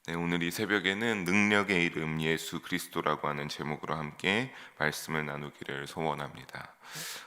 네, 오늘 이 새벽에는 능력의 이름 예수 그리스도라고 하는 제목으로 함께 말씀을 나누기를 소원합니다.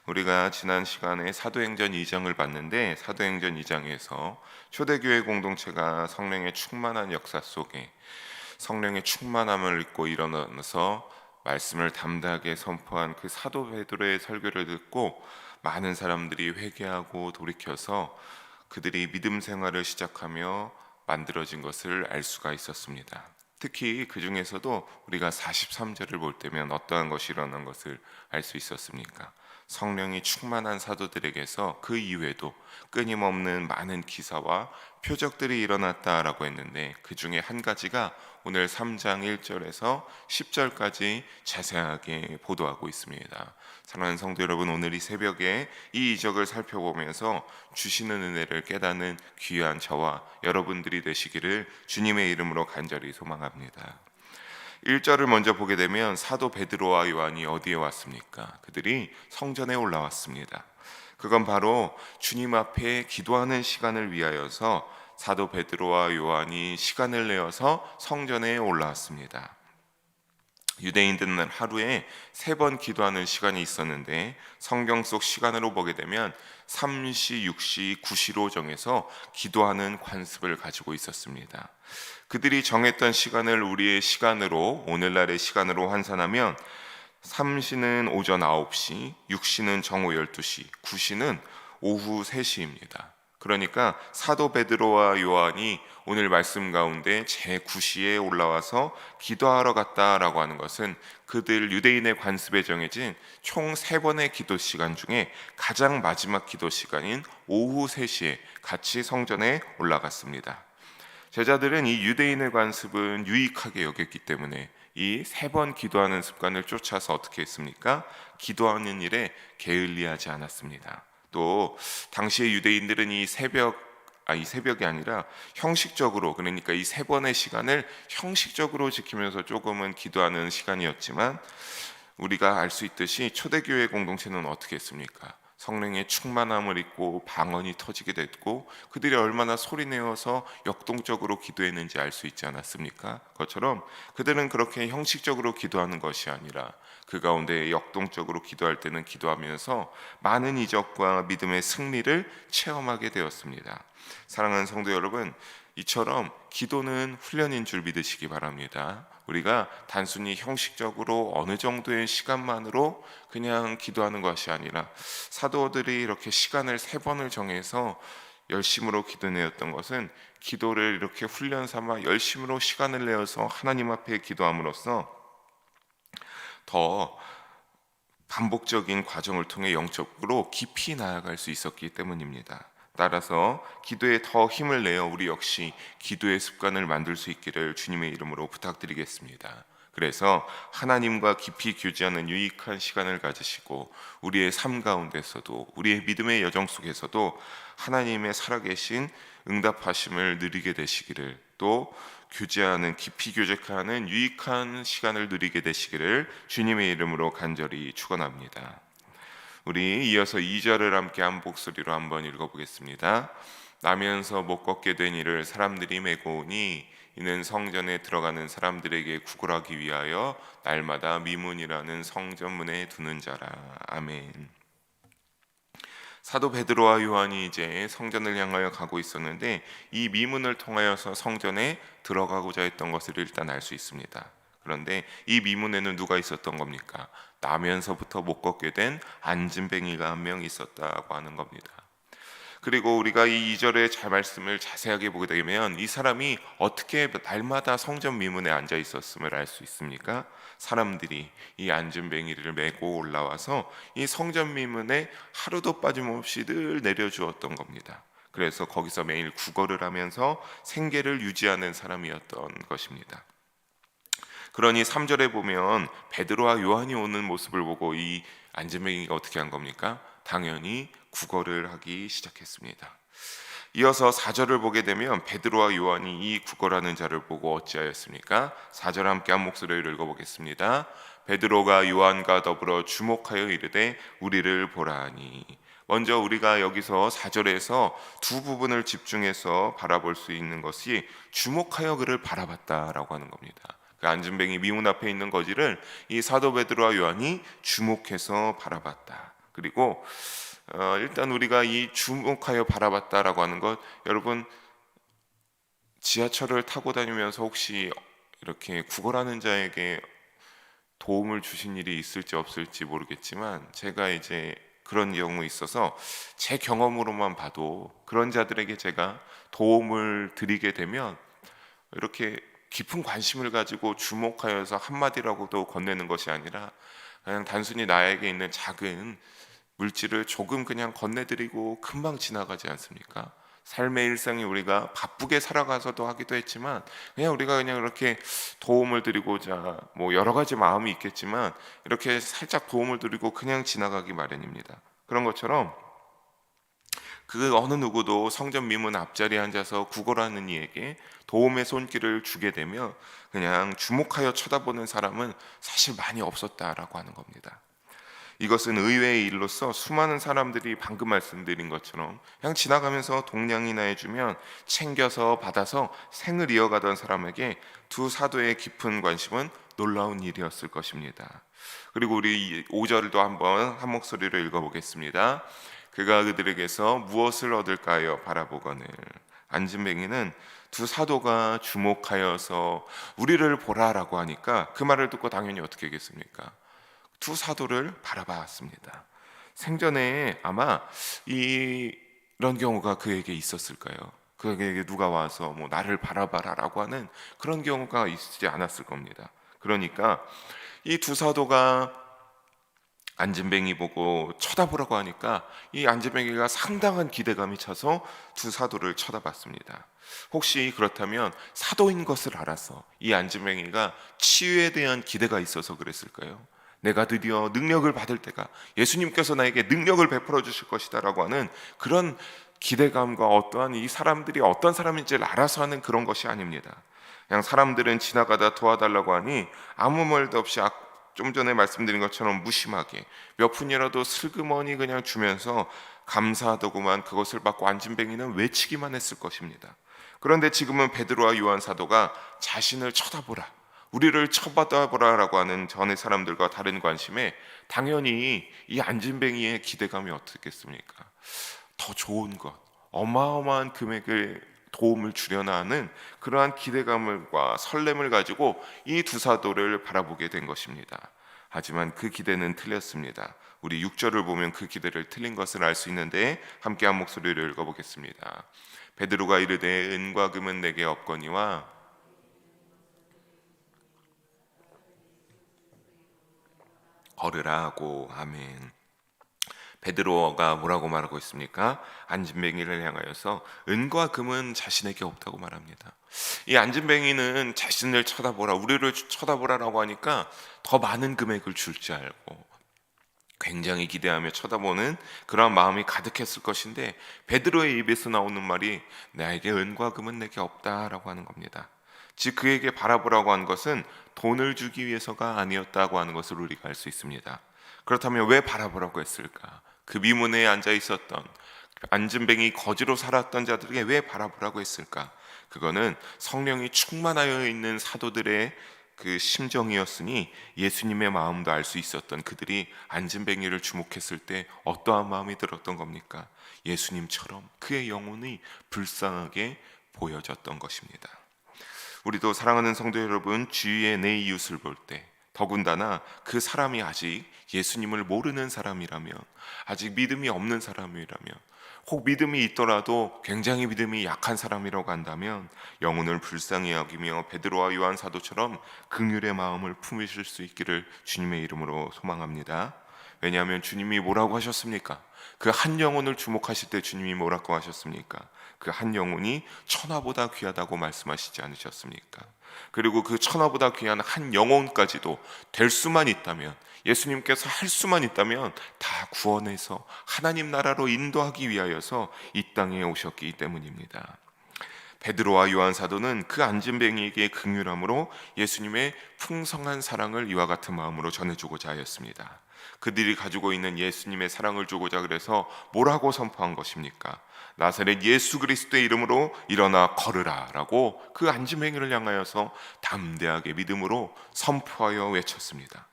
우리가 지난 시간에 사도행전 2장을 봤는데 사도행전 2장에서 초대교회 공동체가 성령의 충만한 역사 속에 성령의 충만함을 입고 일어나서 말씀을 담대하게 선포한 그 사도 베드로의 설교를 듣고 많은 사람들이 회개하고 돌이켜서 그들이 믿음 생활을 시작하며 만들어진 것을 알 수가 있었습니다. 특히 그 중에서도 우리가 43절을 볼 때면 어떠한 것이 일어난 것을 알 수 있었습니까? 성령이 충만한 사도들에게서 그 이외에도 끊임없는 많은 기사와 표적들이 일어났다라고 했는데, 그 중에 한 가지가 오늘 3장 1절에서 10절까지 자세하게 보도하고 있습니다. 사랑하는 성도 여러분, 오늘 이 새벽에 이 이적을 살펴보면서 주시는 은혜를 깨닫는 귀한 저와 여러분들이 되시기를 주님의 이름으로 간절히 소망합니다. 1절을 먼저 보게 되면 사도 베드로와 요한이 어디에 왔습니까? 그들이 성전에 올라왔습니다. 그건 바로 주님 앞에 기도하는 시간을 위하여서 사도 베드로와 요한이 시간을 내어서 성전에 올라왔습니다. 유대인들은 하루에 3번 기도하는 시간이 있었는데, 성경 속 시간으로 보게 되면 3시, 6시, 9시로 정해서 기도하는 관습을 가지고 있었습니다. 그들이 정했던 시간을 우리의 시간으로, 오늘날의 시간으로 환산하면 3시는 오전 9시, 6시는 정오 12시, 9시는 오후 3시입니다. 그러니까 사도 베드로와 요한이 오늘 말씀 가운데 제9시에 올라와서 기도하러 갔다라고 하는 것은 그들 유대인의 관습에 정해진 총 3번의 기도 시간 중에 가장 마지막 기도 시간인 오후 3시에 같이 성전에 올라갔습니다. 제자들은 이 유대인의 관습은 유익하게 여겼기 때문에 이 3번 기도하는 습관을 쫓아서 어떻게 했습니까? 기도하는 일에 게을리하지 않았습니다. 또 당시의 유대인들은 이 새벽이 아니라 형식적으로, 그러니까 이 3번의 시간을 형식적으로 지키면서 조금은 기도하는 시간이었지만, 우리가 알 수 있듯이 초대교회 공동체는 어떻게 했습니까? 성령의 충만함을 입고 방언이 터지게 됐고, 그들이 얼마나 소리내어서 역동적으로 기도했는지 알 수 있지 않았습니까? 그것처럼 그들은 그렇게 형식적으로 기도하는 것이 아니라 그 가운데 역동적으로 기도할 때는 기도하면서 많은 이적과 믿음의 승리를 체험하게 되었습니다. 사랑하는 성도 여러분, 이처럼 기도는 훈련인 줄 믿으시기 바랍니다. 우리가 단순히 형식적으로 어느 정도의 시간만으로 그냥 기도하는 것이 아니라, 사도들이 이렇게 시간을 3번을 정해서 열심으로 기도내었던 것은 기도를 이렇게 훈련 삼아 열심으로 시간을 내어서 하나님 앞에 기도함으로써 더 반복적인 과정을 통해 영적으로 깊이 나아갈 수 있었기 때문입니다. 따라서 기도에 더 힘을 내어 우리 역시 기도의 습관을 만들 수 있기를 주님의 이름으로 부탁드리겠습니다. 그래서 하나님과 깊이 교제하는 유익한 시간을 가지시고, 우리의 삶 가운데서도, 우리의 믿음의 여정 속에서도 하나님의 살아계신 응답하심을 누리게 되시기를, 또 교제하는, 깊이 교제하는 유익한 시간을 누리게 되시기를 주님의 이름으로 간절히 축원합니다. 우리 이어서 2절을 함께 한 목소리로 한번 읽어보겠습니다. 나면서 못 걷게 된 이를 사람들이 메고 오니 이는 성전에 들어가는 사람들에게 구걸하기 위하여 날마다 미문이라는 성전문에 두는 자라. 아멘. 사도 베드로와 요한이 이제 성전을 향하여 가고 있었는데, 이 미문을 통하여서 성전에 들어가고자 했던 것을 일단 알 수 있습니다. 그런데 이 미문에는 누가 있었던 겁니까? 나면서부터 못 걷게 된 안진뱅이가 한 명 있었다고 하는 겁니다. 그리고 우리가 이 2절의 말씀을 자세하게 보게 되면 이 사람이 어떻게 날마다 성전 미문에 앉아 있었음을 알 수 있습니까? 사람들이 이 안진뱅이를 메고 올라와서 이 성전 미문에 하루도 빠짐없이 늘 내려주었던 겁니다. 그래서 거기서 매일 구걸을 하면서 생계를 유지하는 사람이었던 것입니다. 그러니 3절에 보면 베드로와 요한이 오는 모습을 보고 이 안진뱅이가 어떻게 한 겁니까? 당연히 구걸을 하기 시작했습니다. 이어서 4절을 보게 되면 베드로와 요한이 이 구걸하는 자를 보고 어찌하였습니까? 4절 함께 한 목소리를 읽어보겠습니다. 베드로가 요한과 더불어 주목하여 이르되 우리를 보라 하니, 먼저 우리가 여기서 4절에서 두 부분을 집중해서 바라볼 수 있는 것이 주목하여 그를 바라봤다라고 하는 겁니다. 그 안진뱅이 미문 앞에 있는 거지를 이 사도 베드로와 요한이 주목해서 바라봤다. 그리고 일단 우리가 이 주목하여 바라봤다라고 하는 것, 여러분 지하철을 타고 다니면서 혹시 이렇게 구걸하는 자에게 도움을 주신 일이 있을지 없을지 모르겠지만, 제가 이제 그런 경우 있어서 제 경험으로만 봐도 그런 자들에게 제가 도움을 드리게 되면 이렇게 깊은 관심을 가지고 주목하여서 한마디라고도 건네는 것이 아니라 그냥 단순히 나에게 있는 작은 물질을 조금 그냥 건네드리고 금방 지나가지 않습니까? 삶의 일상이 우리가 바쁘게 살아가서도 하기도 했지만, 그냥 우리가 그냥 이렇게 도움을 드리고자 뭐 여러 가지 마음이 있겠지만 이렇게 살짝 도움을 드리고 그냥 지나가기 마련입니다. 그런 것처럼 그 어느 누구도 성전 미문 앞자리에 앉아서 구걸하는 이에게 도움의 손길을 주게 되면 그냥 주목하여 쳐다보는 사람은 사실 많이 없었다라고 하는 겁니다. 이것은 의외의 일로서 수많은 사람들이 방금 말씀드린 것처럼 그냥 지나가면서 동냥이나 해주면 챙겨서 받아서 생을 이어가던 사람에게 두 사도의 깊은 관심은 놀라운 일이었을 것입니다. 그리고 우리 5절도 한번 한 목소리로 읽어보겠습니다. 그가 그들에게서 무엇을 얻을까요? 바라보거늘. 안진뱅이는 두 사도가 주목하여서 우리를 보라라고 하니까 그 말을 듣고 당연히 어떻게 하겠습니까? 두 사도를 바라봤습니다. 생전에 아마 이런 경우가 그에게 있었을까요? 그에게 누가 와서 뭐 나를 바라봐라라고 하는 그런 경우가 있지 않았을 겁니다. 그러니까 이 두 사도가 안진뱅이 보고 쳐다보라고 하니까 이 안진뱅이가 상당한 기대감이 차서 두 사도를 쳐다봤습니다. 혹시 그렇다면 사도인 것을 알아서 이 안진뱅이가 치유에 대한 기대가 있어서 그랬을까요? 내가 드디어 능력을 받을 때가, 예수님께서 나에게 능력을 베풀어 주실 것이다 라고 하는 그런 기대감과 어떠한 이 사람들이 어떤 사람인지를 알아서 하는 그런 것이 아닙니다. 그냥 사람들은 지나가다 도와달라고 하니 아무 말도 없이 좀 전에 말씀드린 것처럼 무심하게 몇 푼이라도 슬그머니 그냥 주면서 감사하더구만 그것을 받고 안진뱅이는 외치기만 했을 것입니다. 그런데 지금은 베드로와 요한 사도가 자신을 쳐다보라, 우리를 쳐다보라라고 하는 전의 사람들과 다른 관심에 당연히 이 안진뱅이의 기대감이 어떻겠습니까? 더 좋은 것, 어마어마한 금액을 도움을 주려나 하는 그러한 기대감과 설렘을 가지고 이 두 사도를 바라보게 된 것입니다. 하지만 그 기대는 틀렸습니다. 우리 6절을 보면 그 기대를 틀린 것을 알 수 있는데 함께 한 목소리를 읽어보겠습니다. 베드로가 이르되 은과 금은 내게 없거니와 걸으라 하고. 아멘. 베드로가 뭐라고 말하고 있습니까? 안진뱅이를 향하여서 은과 금은 자신에게 없다고 말합니다. 이 안진뱅이는 자신을 쳐다보라, 우리를 쳐다보라라고 하니까 더 많은 금액을 줄 줄 알고 굉장히 기대하며 쳐다보는 그런 마음이 가득했을 것인데, 베드로의 입에서 나오는 말이 나에게 은과 금은 내게 없다라고 하는 겁니다. 즉 그에게 바라보라고 한 것은 돈을 주기 위해서가 아니었다고 하는 것을 우리가 알 수 있습니다. 그렇다면 왜 바라보라고 했을까? 그 미문에 앉아 있었던 안진뱅이 거지로 살았던 자들에게 왜 바라보라고 했을까? 그거는 성령이 충만하여 있는 사도들의 그 심정이었으니 예수님의 마음도 알 수 있었던 그들이 안진뱅이를 주목했을 때 어떠한 마음이 들었던 겁니까? 예수님처럼 그의 영혼이 불쌍하게 보여졌던 것입니다. 우리도 사랑하는 성도 여러분, 주위의 내 이웃을 볼 때 더군다나 그 사람이 아직 예수님을 모르는 사람이라면, 아직 믿음이 없는 사람이라면, 혹 믿음이 있더라도 굉장히 믿음이 약한 사람이라고 한다면 영혼을 불쌍히 여기며 베드로와 요한 사도처럼 긍휼의 마음을 품으실 수 있기를 주님의 이름으로 소망합니다. 왜냐하면 주님이 뭐라고 하셨습니까? 그 한 영혼을 주목하실 때 주님이 뭐라고 하셨습니까? 그 한 영혼이 천하보다 귀하다고 말씀하시지 않으셨습니까? 그리고 그 천하보다 귀한 한 영혼까지도 될 수만 있다면, 예수님께서 할 수만 있다면 다 구원해서 하나님 나라로 인도하기 위하여서 이 땅에 오셨기 때문입니다. 베드로와 요한 사도는 그 안진뱅이에게 긍휼함으로 예수님의 풍성한 사랑을 이와 같은 마음으로 전해주고자 하였습니다. 그들이 가지고 있는 예수님의 사랑을 주고자 그래서 뭐라고 선포한 것입니까? 나사렛 예수 그리스도의 이름으로 일어나 걸으라 라고 그 안진뱅이를 향하여서 담대하게 믿음으로 선포하여 외쳤습니다.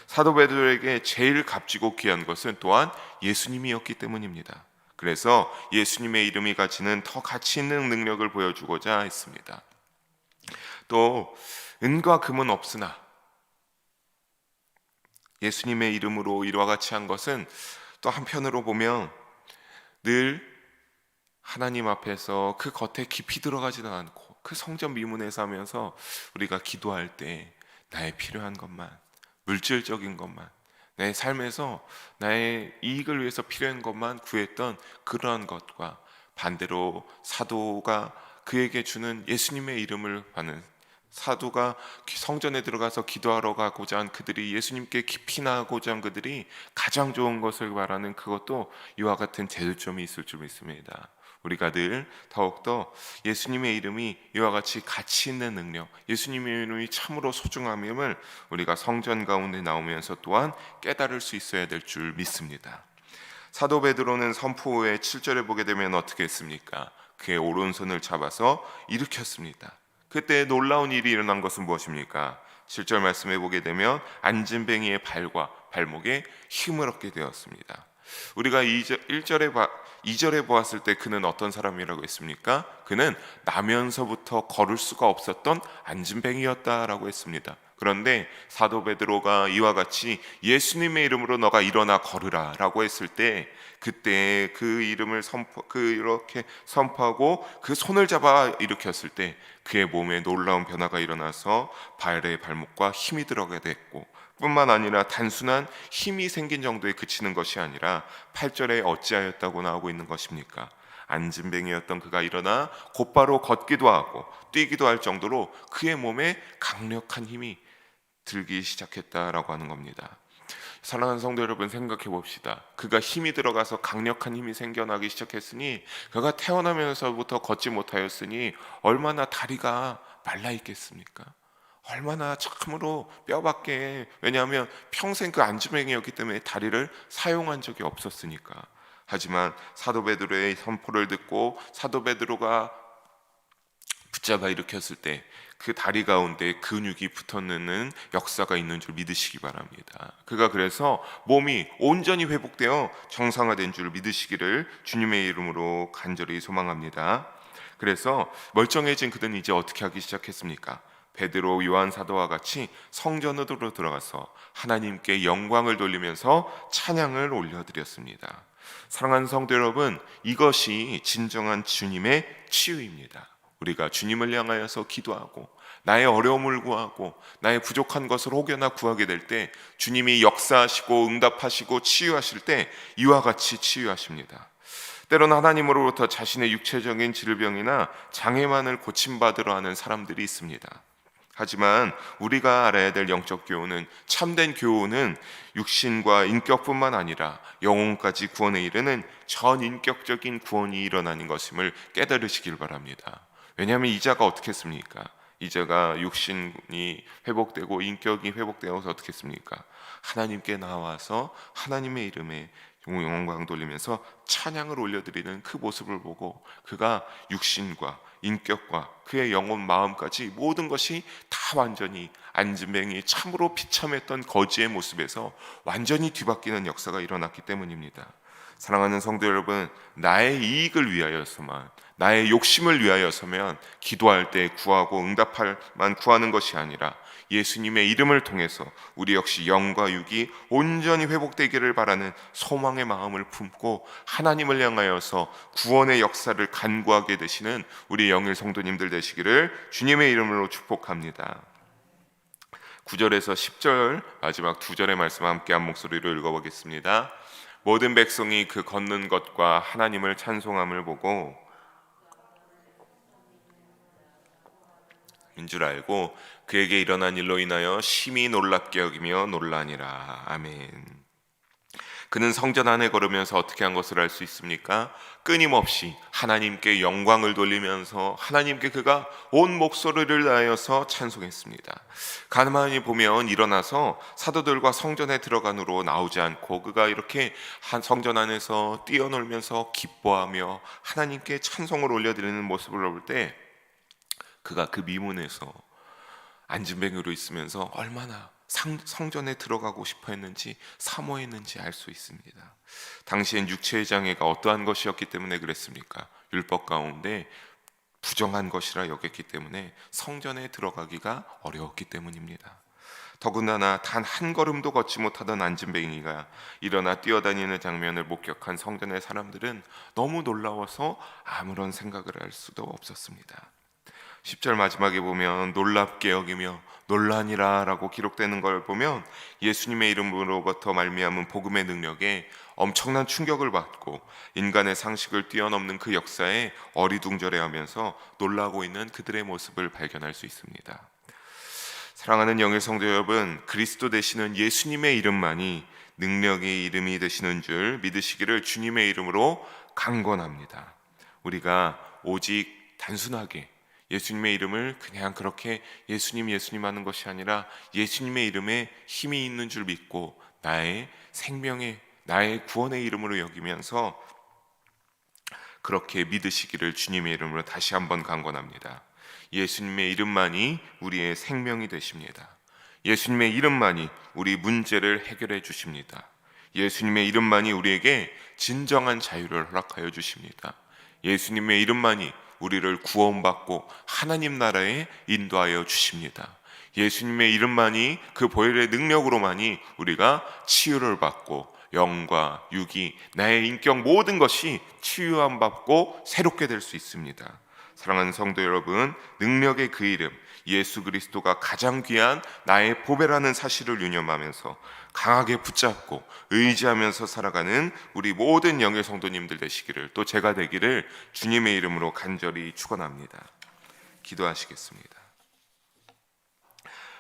사도 베드로에게 제일 값지고 귀한 것은 또한 예수님이었기 때문입니다. 그래서 예수님의 이름이 가지는 더 가치 있는 능력을 보여주고자 했습니다. 또 은과 금은 없으나 예수님의 이름으로 이와 같이 한 것은 또 한편으로 보면 늘 하나님 앞에서 그 겉에 깊이 들어가지도 않고 그 성전 미문에서 하면서 우리가 기도할 때 나의 필요한 것만, 물질적인 것만, 내 삶에서 나의 이익을 위해서 필요한 것만 구했던 그러한 것과 반대로 사도가 그에게 주는 예수님의 이름을 받는, 사도가 성전에 들어가서 기도하러 가고자 한 그들이 예수님께 깊이 나가고자 한 그들이 가장 좋은 것을 바라는 그것도 이와 같은 대조점이 있을 줄 믿습니다. 우리가 늘 더욱더 예수님의 이름이 이와 같이 가치 있는 능력, 예수님의 이름이 참으로 소중함을 우리가 성전 가운데 나오면서 또한 깨달을 수 있어야 될 줄 믿습니다. 사도 베드로는 선포 후에 7절에 보게 되면 어떻게 했습니까? 그의 오른손을 잡아서 일으켰습니다. 그때 놀라운 일이 일어난 것은 무엇입니까? 7절 말씀해 보게 되면 안진뱅이의 발과 발목에 힘을 얻게 되었습니다. 우리가 2절에 보았을 때 그는 어떤 사람이라고 했습니까? 그는 나면서부터 걸을 수가 없었던 안진뱅이였다라고 했습니다. 그런데 사도 베드로가 이와 같이 예수님의 이름으로 너가 일어나 걸으라 라고 했을 때 그때 그 이름을 이렇게 선포하고 그 손을 잡아 일으켰을 때 그의 몸에 놀라운 변화가 일어나서 발에 발목과 힘이 들어가게 됐고, 뿐만 아니라 단순한 힘이 생긴 정도에 그치는 것이 아니라 8절에 어찌하였다고 나오고 있는 것입니까? 안진뱅이였던 그가 일어나 곧바로 걷기도 하고 뛰기도 할 정도로 그의 몸에 강력한 힘이 들기 시작했다라고 하는 겁니다. 사랑하는 성도 여러분, 생각해 봅시다. 그가 힘이 들어가서 강력한 힘이 생겨나기 시작했으니, 그가 태어나면서부터 걷지 못하였으니 얼마나 다리가 말라 있겠습니까? 얼마나 참으로 뼈밖에, 왜냐하면 평생 그 안진뱅이였기 때문에 다리를 사용한 적이 없었으니까. 하지만 사도 베드로의 선포를 듣고 사도 베드로가 붙잡아 일으켰을 때 그 다리 가운데 근육이 붙어있는 역사가 있는 줄 믿으시기 바랍니다. 그가 그래서 몸이 온전히 회복되어 정상화된 줄 믿으시기를 주님의 이름으로 간절히 소망합니다. 그래서 멀쩡해진 그는 이제 어떻게 하기 시작했습니까? 베드로, 요한 사도와 같이 성전으로 들어가서 하나님께 영광을 돌리면서 찬양을 올려드렸습니다. 사랑하는 성도 여러분, 이것이 진정한 주님의 치유입니다. 우리가 주님을 향하여서 기도하고 나의 어려움을 구하고 나의 부족한 것을 혹여나 구하게 될 때 주님이 역사하시고 응답하시고 치유하실 때 이와 같이 치유하십니다. 때로는 하나님으로부터 자신의 육체적인 질병이나 장애만을 고침받으러 하는 사람들이 있습니다. 하지만 우리가 알아야 될 영적 교훈은, 참된 교훈은 육신과 인격뿐만 아니라 영혼까지 구원에 이르는 전인격적인 구원이 일어나는 것임을 깨달으시길 바랍니다. 왜냐하면 이자가 어떻게 했습니까? 이자가 육신이 회복되고 인격이 회복되어서 어떻게 했습니까? 하나님께 나와서 하나님의 이름에 영광 돌리면서 찬양을 올려드리는 그 모습을 보고 그가 육신과 인격과 그의 영혼 마음까지 모든 것이 다 완전히 안진뱅이 참으로 비참했던 거지의 모습에서 완전히 뒤바뀌는 역사가 일어났기 때문입니다. 사랑하는 성도 여러분, 나의 이익을 위하여서만, 나의 욕심을 위하여서면 기도할 때 구하고 응답할만 구하는 것이 아니라 예수님의 이름을 통해서 우리 역시 영과 육이 온전히 회복되기를 바라는 소망의 마음을 품고 하나님을 향하여서 구원의 역사를 간구하게 되시는 우리 영일 성도님들 되시기를 주님의 이름으로 축복합니다. 9절에서 10절 마지막 2절의 말씀 함께 한 목소리로 읽어보겠습니다. 모든 백성이 그 걷는 것과 하나님을 찬송함을 보고 인 줄 알고 그에게 일어난 일로 인하여 심히 놀랍게 여기며 놀라니라. 아멘. 그는 성전 안에 걸으면서 어떻게 한 것을 알 수 있습니까? 끊임없이 하나님께 영광을 돌리면서 하나님께 그가 온 목소리를 다하여서 찬송했습니다. 가만히 보면 일어나서 사도들과 성전에 들어간 후로 나오지 않고 그가 이렇게 한 성전 안에서 뛰어놀면서 기뻐하며 하나님께 찬송을 올려드리는 모습을 볼 때 그가 그 미문에서 안진뱅이로 있으면서 얼마나 성전에 들어가고 싶어 했는지 사모했는지 알 수 있습니다. 당시엔 육체의 장애가 어떠한 것이었기 때문에 그랬습니까? 율법 가운데 부정한 것이라 여겼기 때문에 성전에 들어가기가 어려웠기 때문입니다. 더군다나 단 한 걸음도 걷지 못하던 안진뱅이가 일어나 뛰어다니는 장면을 목격한 성전의 사람들은 너무 놀라워서 아무런 생각을 할 수도 없었습니다. 10절 마지막에 보면 놀랍게 여기며 놀라니라 라고 기록되는 걸 보면 예수님의 이름으로부터 말미암은 복음의 능력에 엄청난 충격을 받고 인간의 상식을 뛰어넘는 그 역사에 어리둥절해하면서 놀라고 있는 그들의 모습을 발견할 수 있습니다. 사랑하는 영의 성도 여러분, 그리스도 되시는 예수님의 이름만이 능력의 이름이 되시는 줄 믿으시기를 주님의 이름으로 강권합니다. 우리가 오직 단순하게 예수님의 이름을 그냥 그렇게 예수님 하는 것이 아니라 예수님의 이름에 힘이 있는 줄 믿고 나의 생명의 나의 구원의 이름으로 여기면서 그렇게 믿으시기를 주님의 이름으로 다시 한번 강권합니다. 예수님의 이름만이 우리의 생명이 되십니다. 예수님의 이름만이 우리 문제를 해결해 주십니다. 예수님의 이름만이 우리에게 진정한 자유를 허락하여 주십니다. 예수님의 이름만이 우리를 구원받고 하나님 나라에 인도하여 주십니다. 예수님의 이름만이 그 보혈의 능력으로만이 우리가 치유를 받고 영과 육이 나의 인격 모든 것이 치유함 받고 새롭게 될 수 있습니다. 사랑하는 성도 여러분, 능력의 그 이름 예수 그리스도가 가장 귀한 나의 보배라는 사실을 유념하면서 강하게 붙잡고 의지하면서 살아가는 우리 모든 영의 성도님들 되시기를, 또 제가 되기를 주님의 이름으로 간절히 축원합니다. 기도하시겠습니다.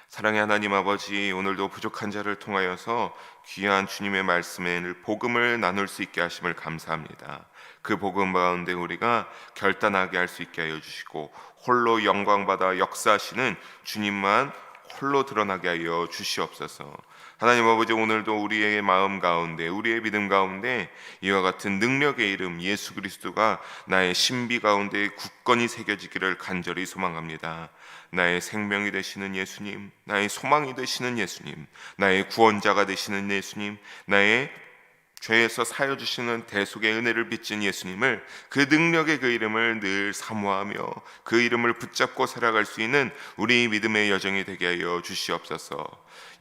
사랑의 하나님 아버지, 오늘도 부족한 자를 통하여서 귀한 주님의 말씀에 복음을 나눌 수 있게 하심을 감사합니다. 그 복음 가운데 우리가 결단하게 할 수 있게 하여 주시고 홀로 영광받아 역사하시는 주님만 홀로 드러나게 하여 주시옵소서. 하나님 아버지, 오늘도 우리의 마음 가운데 우리의 믿음 가운데 이와 같은 능력의 이름 예수 그리스도가 나의 신비 가운데 굳건히 새겨지기를 간절히 소망합니다. 나의 생명이 되시는 예수님, 나의 소망이 되시는 예수님, 나의 구원자가 되시는 예수님, 나의 죄에서 사여 주시는 대속의 은혜를 빚진 예수님을, 그 능력의 그 이름을 늘 사모하며 그 이름을 붙잡고 살아갈 수 있는 우리 믿음의 여정이 되게 하여 주시옵소서.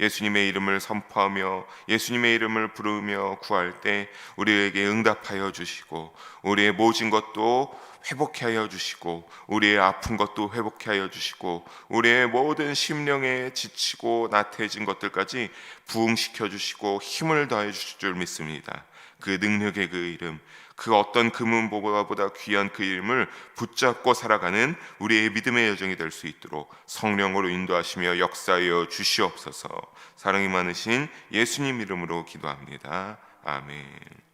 예수님의 이름을 선포하며 예수님의 이름을 부르며 구할 때 우리에게 응답하여 주시고 우리의 모진 것도 회복케 하여 주시고 우리의 아픈 것도 회복케 하여 주시고 우리의 모든 심령에 지치고 나태해진 것들까지 부흥시켜 주시고 힘을 더해 주실 줄 믿습니다. 그 능력의 그 이름, 그 어떤 금은보화보다 귀한 그 이름을 붙잡고 살아가는 우리의 믿음의 여정이 될 수 있도록 성령으로 인도하시며 역사하여 주시옵소서. 사랑이 많으신 예수님 이름으로 기도합니다. 아멘.